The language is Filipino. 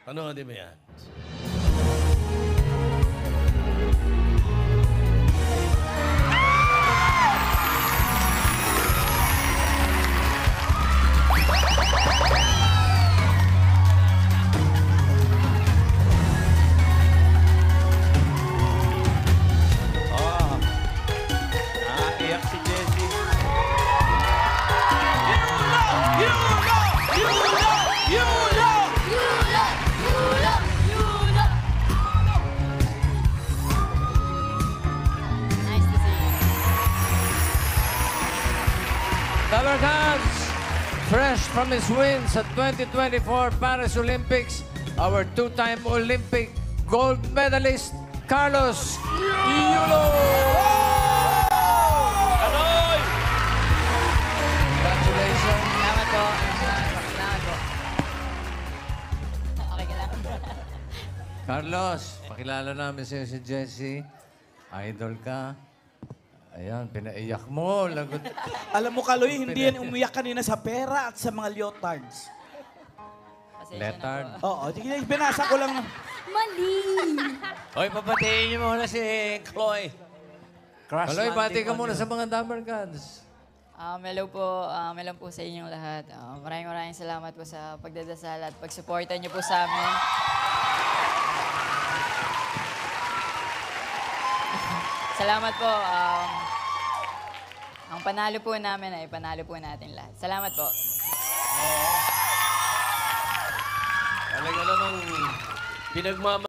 Panoodin mo yan. Naiyak si Jessie. Nice to see you. Tabarkans, fresh from his wins at 2024 Paris Olympics, our two-time Olympic gold medalist, Carlos Yulo! Anoy! Congratulations. Salamat po. Salamat po. Okay ka lang. Carlos, pakilala namin sa'yo si Jessie. Idol ka. Ayan, pinaiyak mo. Lagot. Alam mo, Kaloy, hindi yan umiyak kanina sa pera at sa mga leotards. Pasensya na Letard. po. Oo, sige, binasa ko lang. Mali! Hoy, papatiin niyo muna si Chloe. Crush Kaloy, landing bati ka on muna you. sa mga Tabarkans. Hello po sa inyong lahat. Maraming salamat po sa pagdadasal at pagsuporta niyo po sa amin. Salamat po. Ang panalo po namin ay panalo po natin lahat. Salamat po. Talaga namang pinagmamahal.